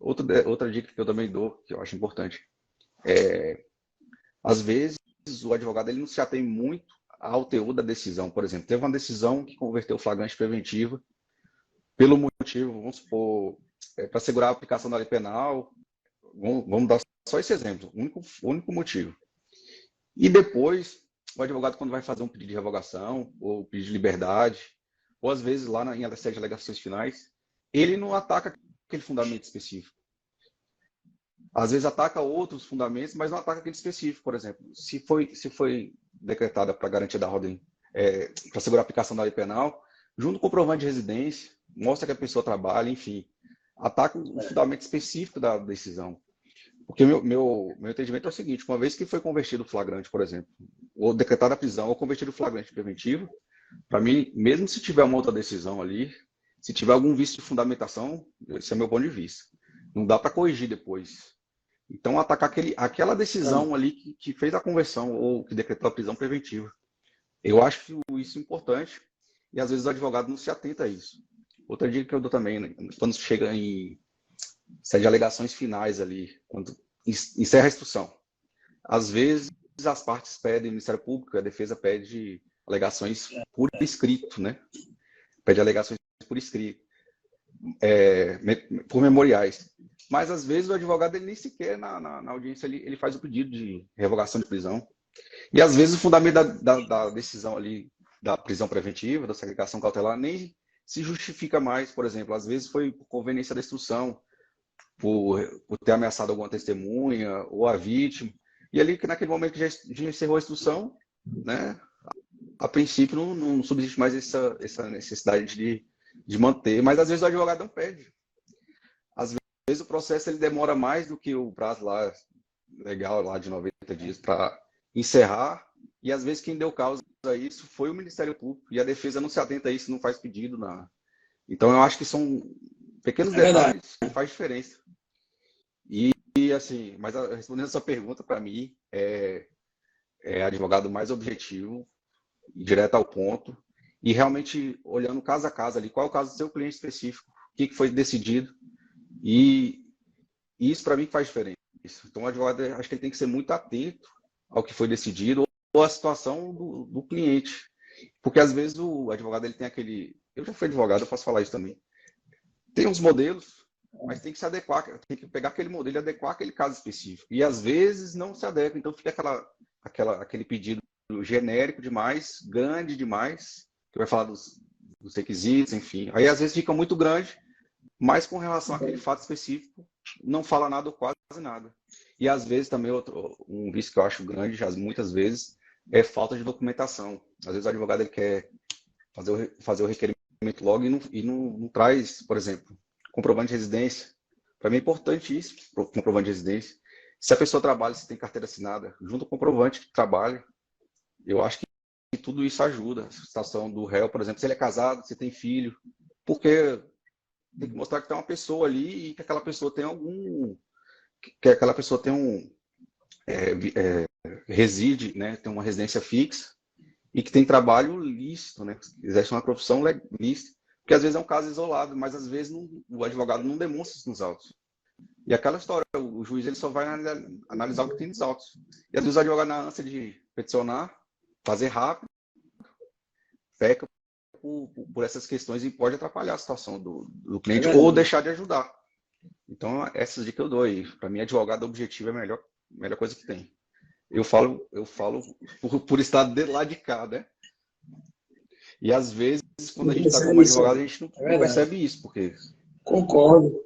outra dica que eu também dou, que eu acho importante, às vezes o advogado ele não se atém muito ao teor da decisão. Por exemplo, teve uma decisão que converteu flagrante preventiva pelo motivo, vamos supor, para assegurar a aplicação da lei penal, vamos dar só esse exemplo, único motivo. E depois, o advogado, quando vai fazer um pedido de revogação, ou pedido de liberdade, ou às vezes lá em sede de alegações finais, ele não ataca aquele fundamento específico. Às vezes ataca outros fundamentos, mas não ataca aquele específico. Por exemplo, se foi decretada para garantia da ordem, para assegurar a aplicação da lei penal, junto com o comprovante de residência, mostra que a pessoa trabalha, enfim, ataca o fundamento específico da decisão. Porque meu entendimento é o seguinte, uma vez que foi convertido o flagrante, por exemplo, ou decretada a prisão, ou convertido o flagrante preventivo, para mim, mesmo se tiver uma outra decisão ali, se tiver algum vício de fundamentação, esse é meu ponto de vista. Não dá para corrigir depois. Então, atacar aquela decisão ali que fez a conversão ou que decretou a prisão preventiva. Eu acho isso importante e, às vezes, o advogado não se atenta a isso. Outra dica que eu dou também, né, quando chega em sede de alegações finais ali, quando encerra a instrução. Às vezes, as partes pedem, o Ministério Público, a defesa pede alegações por escrito, né? Pede alegações por escrito, por memoriais. Mas, às vezes, o advogado ele nem sequer, na audiência, ele faz o pedido de revogação de prisão. E, às vezes, o fundamento da decisão ali, da prisão preventiva, da segregação cautelar, nem se justifica mais. Por exemplo, às vezes foi por conveniência da instrução, por ter ameaçado alguma testemunha ou a vítima. E ali, naquele momento que já encerrou a instrução, né, a princípio não subsiste mais essa necessidade de manter. Mas, às vezes, o advogado não pede. Às vezes, o processo ele demora mais do que o prazo lá, legal lá de 90 dias para encerrar. E, às vezes, quem deu causa a isso foi o Ministério Público. E a defesa não se atenta a isso, não faz pedido. Então, eu acho que são pequenos detalhes que fazem diferença. E assim, mas respondendo a sua pergunta, para mim, advogado mais objetivo, direto ao ponto, e realmente olhando caso a caso ali, qual é o caso do seu cliente específico, o que foi decidido, e isso para mim faz diferença. Então, o advogado, acho que ele tem que ser muito atento ao que foi decidido ou à situação do cliente, porque às vezes o advogado ele tem aquele... Eu já fui advogado, eu posso falar isso também. Tem uns modelos, mas tem que se adequar, tem que pegar aquele modelo e adequar aquele caso específico. E às vezes não se adequa, então fica aquele pedido genérico demais, grande demais, que vai falar dos requisitos, enfim. Aí às vezes fica muito grande, mas com relação àquele fato específico, não fala nada ou quase nada. E às vezes também um vício que eu acho grande, muitas vezes, é falta de documentação. Às vezes o advogado ele quer fazer o requerimento logo e não traz, por exemplo, comprovante de residência. Para mim é importante isso, comprovante de residência. Se a pessoa trabalha, se tem carteira assinada, junto com o comprovante que trabalha, eu acho que tudo isso ajuda. A situação do réu, por exemplo, se ele é casado, se tem filho, porque tem que mostrar que tem uma pessoa ali e que aquela pessoa tem reside, né, tem uma residência fixa e que tem trabalho lícito, né, exerce uma profissão lícita. Porque às vezes é um caso isolado, mas às vezes o advogado não demonstra isso nos autos. E aquela história, o juiz ele só vai analisar o que tem nos autos. E às vezes o advogado, na ânsia de peticionar, fazer rápido, peca por essas questões e pode atrapalhar a situação do cliente ou deixar de ajudar. Então, essas dicas eu dou aí. Para mim, advogado objetivo é a melhor coisa que tem. Eu falo por estar de lá de cá, né? E às vezes, quando a gente está como advogado, a gente não percebe isso, porque... Concordo.